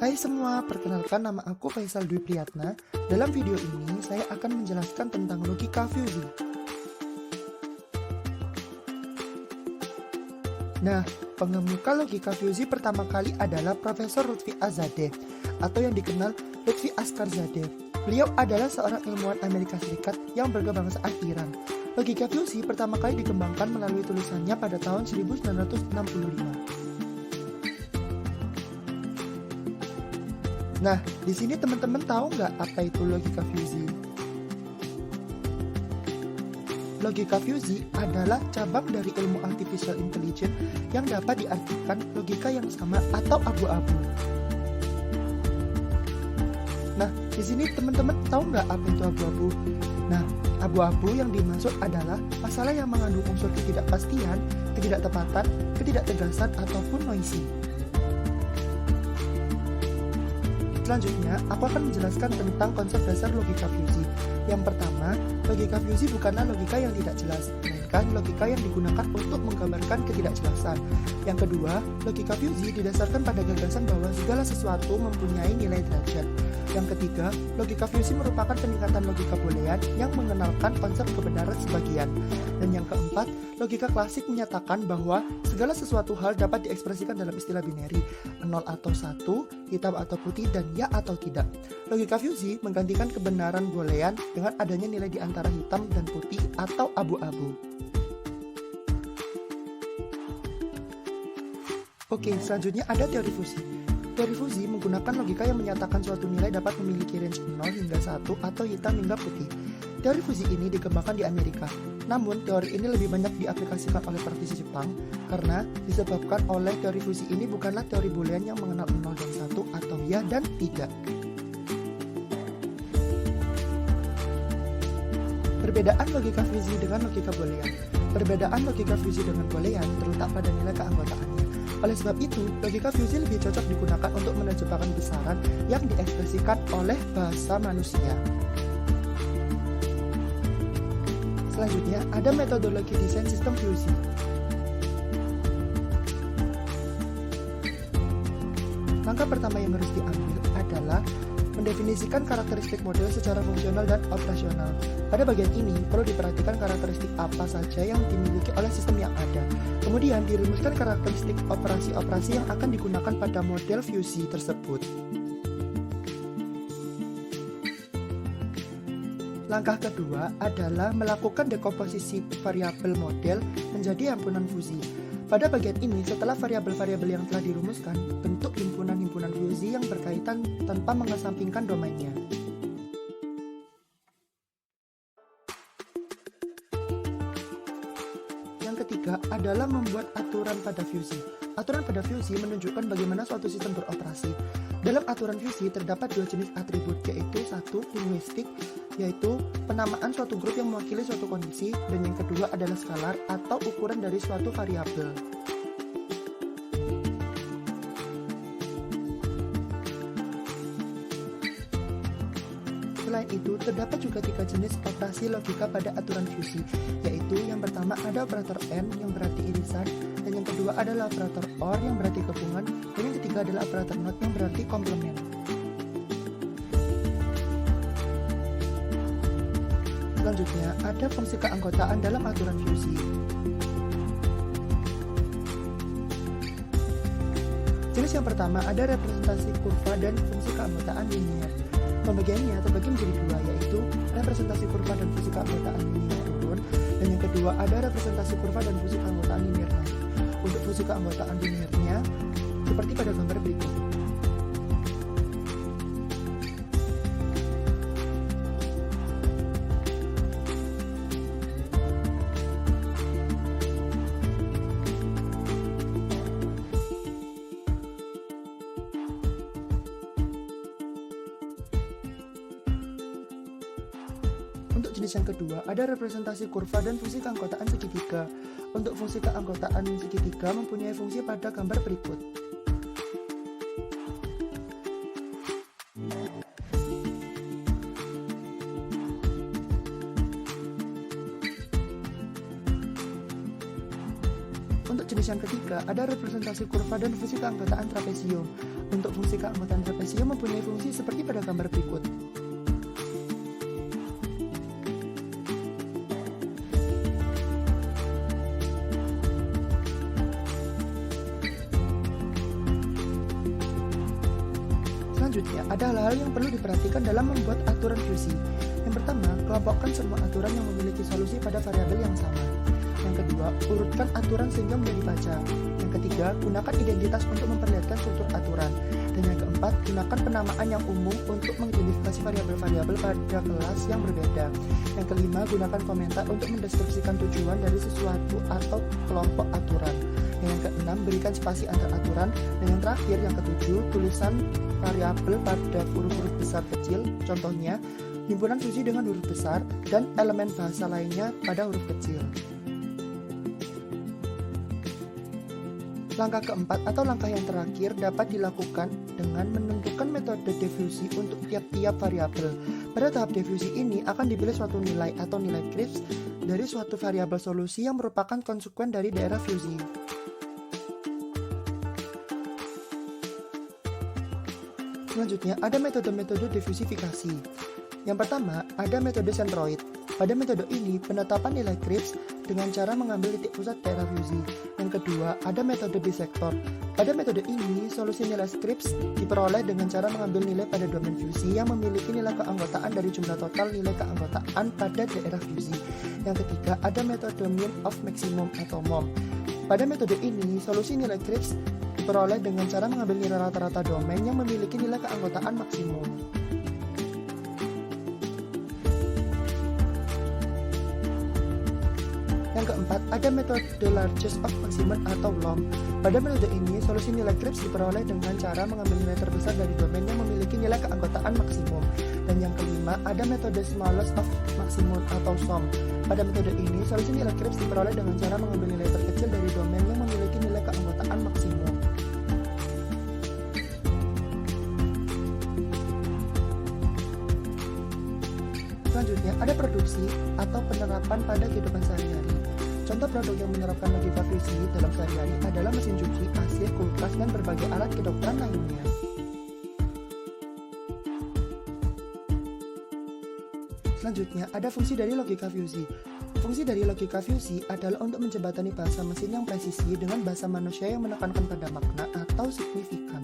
Hai semua, perkenalkan nama aku Faisal Dwi Priyatna. Dalam video ini, saya akan menjelaskan tentang logika fusi. Nah, pengemuka logika fusi pertama kali adalah Profesor Lutfi Azadeh, atau yang dikenal Lutfi Askarzadeh. Beliau adalah seorang ilmuwan Amerika Serikat yang berkebangsaan Iran. Logika fusi pertama kali dikembangkan melalui tulisannya pada tahun 1965. Nah, di sini teman-teman tahu nggak apa itu logika fusi? Logika fusi adalah cabang dari ilmu artificial intelligence yang dapat diartikan logika yang sama atau abu-abu. Nah, di sini teman-teman tahu nggak apa itu abu-abu? Nah, abu-abu yang dimaksud adalah masalah yang mengandung unsur ketidakpastian, ketidaktepatan, ketidaktegasan, ataupun noisy. Selanjutnya, aku akan menjelaskan tentang konsep dasar logika fusi. Yang pertama, logika fusi bukanlah logika yang tidak jelas, melainkan logika yang digunakan untuk menggambarkan ketidakjelasan. Yang kedua, logika fusi didasarkan pada gagasan bahwa segala sesuatu mempunyai nilai derajat. Yang ketiga, logika fusi merupakan peningkatan logika boolean yang mengenalkan konsep kebenaran sebagian. Dan yang keempat, logika klasik menyatakan bahwa segala sesuatu hal dapat diekspresikan dalam istilah binary, 0 atau 1, hitam atau putih, dan ya atau tidak. Logika fusi menggantikan kebenaran boolean dengan adanya nilai di antara hitam dan putih atau abu-abu. Oke, selanjutnya ada teori fusi. Teori fusi menggunakan logika yang menyatakan suatu nilai dapat memiliki range 0 hingga 1 atau hitam hingga putih. Teori fusi ini dikembangkan di Amerika. Namun, teori ini lebih banyak diaplikasikan oleh praktisi Jepang karena disebabkan oleh teori fusi ini bukanlah teori boolean yang mengenal 0 dan 1 atau ya dan tidak. Perbedaan logika fusi dengan logika boolean. Perbedaan logika fusi dengan boolean terletak pada nilai keanggotaannya. Oleh sebab itu, logika fusi lebih cocok digunakan untuk menerjemahkan besaran yang diekspresikan oleh bahasa manusia. Selanjutnya, ada metodologi desain sistem fusi. Langkah pertama yang harus diambil adalah mendefinisikan karakteristik model secara fungsional dan operasional. Pada bagian ini, perlu diperhatikan karakteristik apa saja yang dimiliki oleh sistem yang ada. Kemudian, dirumuskan karakteristik operasi-operasi yang akan digunakan pada model fusi tersebut. Langkah kedua adalah melakukan dekomposisi variabel model menjadi himpunan fusi. Pada bagian ini, setelah variabel-variabel yang telah dirumuskan, bentuk himpunan-himpunan fusi yang berkaitan tanpa mengesampingkan domainnya. Yang ketiga adalah membuat aturan pada fusi. Aturan pada fusi menunjukkan bagaimana suatu sistem beroperasi. Dalam aturan fusi terdapat dua jenis atribut, yaitu satu, linguistik, yaitu penamaan suatu grup yang mewakili suatu kondisi, dan yang kedua adalah skalar atau ukuran dari suatu variabel. Selain itu, terdapat juga tiga jenis operasi logika pada aturan fusi, yaitu yang pertama ada operator AND yang berarti irisan, dan yang kedua adalah operator OR yang berarti gabungan, dan yang ketiga adalah operator NOT yang berarti komplement. Selanjutnya, ada fungsi keanggotaan dalam aturan fusi. Jenis yang pertama ada representasi kurva dan fungsi keanggotaan linier. Pembagiannya terbagi menjadi dua, yaitu representasi kurva dan fungsi keanggotaan linier turun, dan yang kedua ada representasi kurva dan fungsi keanggotaan linier naik. Untuk fungsi keanggotaan liniernya seperti pada gambar berikut. Untuk jenis yang kedua, ada representasi kurva dan fungsi keanggotaan segitiga. Untuk fungsi keanggotaan segitiga mempunyai fungsi pada gambar berikut. Untuk jenis yang ketiga, ada representasi kurva dan fungsi keanggotaan trapesium. Untuk fungsi keanggotaan trapesium mempunyai fungsi seperti pada gambar berikut. Selanjutnya, ada hal-hal yang perlu diperhatikan dalam membuat aturan fuzzy. Yang pertama, kelompokkan semua aturan yang memiliki solusi pada variabel yang sama. Yang kedua, urutkan aturan sehingga mudah dibaca. Yang ketiga, gunakan identitas untuk memperlihatkan struktur aturan. Dan yang keempat, gunakan penamaan yang umum untuk mengidentifikasi variabel-variabel pada kelas yang berbeda. Yang kelima, gunakan komentar untuk mendeskripsikan tujuan dari sesuatu atau kelompok aturan. Dan yang keenam, berikan spasi antar aturan. Dan yang terakhir, yang ketujuh, tulisan variabel pada huruf-huruf besar kecil, contohnya himpunan fuzzy dengan huruf besar dan elemen bahasa lainnya pada huruf kecil. Langkah keempat atau langkah yang terakhir dapat dilakukan dengan menentukan metode diffusi untuk tiap-tiap variabel. Pada tahap diffusi ini akan dipilih suatu nilai atau nilai Cripps dari suatu variabel solusi yang merupakan konsekuen dari daerah fuzzy. Selanjutnya, ada metode-metode diffusifikasi. Yang pertama, ada metode centroid. Pada metode ini, penetapan nilai Cripps dengan cara mengambil titik pusat daerah fuzzy. Yang kedua, ada metode bisector. Pada metode ini, solusi nilai Cripps diperoleh dengan cara mengambil nilai pada domain fuzzy yang memiliki nilai keanggotaan dari jumlah total nilai keanggotaan pada daerah fuzzy. Yang ketiga, ada metode mean of maximum atau MOM. Pada metode ini, solusi nilai Cripps diperoleh dengan cara mengambil nilai rata-rata domain yang memiliki nilai keanggotaan maksimum. Yang keempat, ada metode largest of maximum atau LOM. Pada metode ini, solusi nilai Cripps diperoleh dengan cara mengambil nilai terbesar dari domain yang memiliki nilai keanggotaan maksimum. Dan yang kelima, ada metode smallest of maximum atau SOM. Pada metode ini, solusi nilai Cripps diperoleh dengan cara mengambil nilai terkecil dari domain yang memiliki nilai keanggotaan maksimum. Selanjutnya, ada produksi atau penerapan pada kehidupan sehari-hari. Contoh produk yang menerapkan logika fuzzy dalam sehari-hari adalah mesin cuci, AC, kulkas, dan berbagai alat kedokteran lainnya. Selanjutnya, ada fungsi dari logika fuzzy. Fungsi dari logika fuzzy adalah untuk menjembatani bahasa mesin yang presisi dengan bahasa manusia yang menekankan pada makna atau signifikan.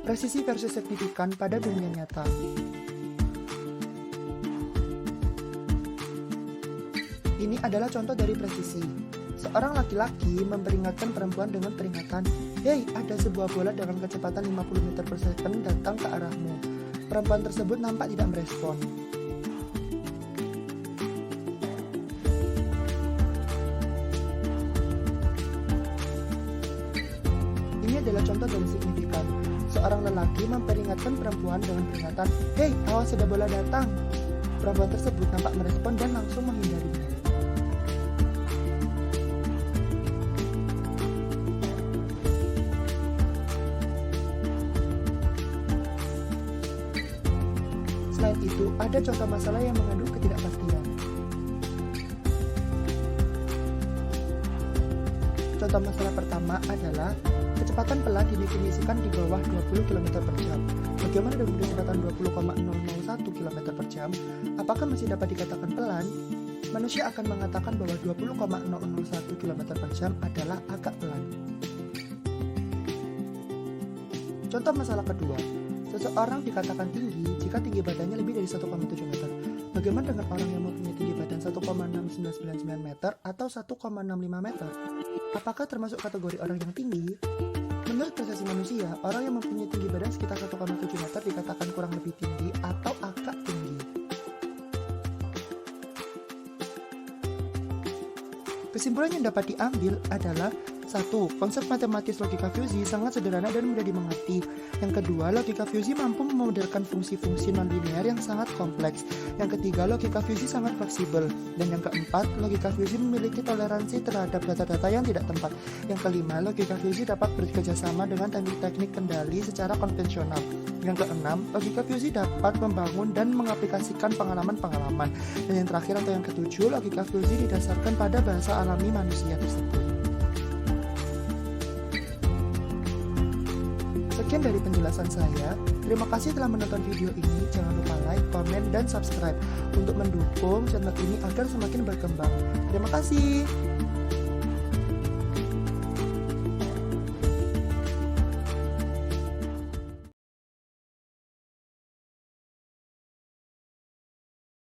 Presisi versus signifikan pada dunia nyata. Ini adalah contoh dari presisi. Seorang laki-laki memperingatkan perempuan dengan peringatan, "Hei, ada sebuah bola dengan kecepatan 50 meter per second datang ke arahmu." Perempuan tersebut nampak tidak merespon. Ini adalah contoh dari signifikan. Seorang lelaki memperingatkan perempuan dengan peringatan, "Hei, awas ada bola datang." Perempuan tersebut nampak merespon dan langsung menghindarinya. Selain itu, ada contoh masalah yang mengandung ketidakpastian. Contoh masalah pertama adalah kecepatan pelan didefinisikan di bawah 20 km per jam. Bagaimana dengan kecepatan 20,001 km per jam? Apakah masih dapat dikatakan pelan? Manusia akan mengatakan bahwa 20,001 km per jam adalah agak pelan. Contoh masalah kedua, seseorang dikatakan tinggi jika tinggi badannya lebih dari 1,7 meter. Bagaimana dengan orang yang mempunyai tinggi badan 1,6999 meter atau 1,65 meter? Apakah termasuk kategori orang yang tinggi? Menurut persepsi manusia, orang yang mempunyai tinggi badan sekitar 1,7 meter dikatakan kurang lebih tinggi atau agak tinggi. Kesimpulan yang dapat diambil adalah 1. Konsep matematis logika fuzzy sangat sederhana dan mudah dimengerti. Yang kedua, logika fuzzy mampu memodelkan fungsi-fungsi nonlinear yang sangat kompleks. Yang ketiga, logika fuzzy sangat fleksibel. Dan yang keempat, logika fuzzy memiliki toleransi terhadap data-data yang tidak tempat. Yang kelima, logika fuzzy dapat bekerja sama dengan teknik-teknik kendali secara konvensional. Yang keenam, logika fuzzy dapat membangun dan mengaplikasikan pengalaman-pengalaman. Dan yang terakhir atau yang ketujuh, logika fuzzy didasarkan pada bahasa alami manusia tersebut. Sekian dari penjelasan saya. Terima kasih telah menonton video ini. Jangan lupa like, komen, dan subscribe untuk mendukung channel ini agar semakin berkembang. Terima kasih.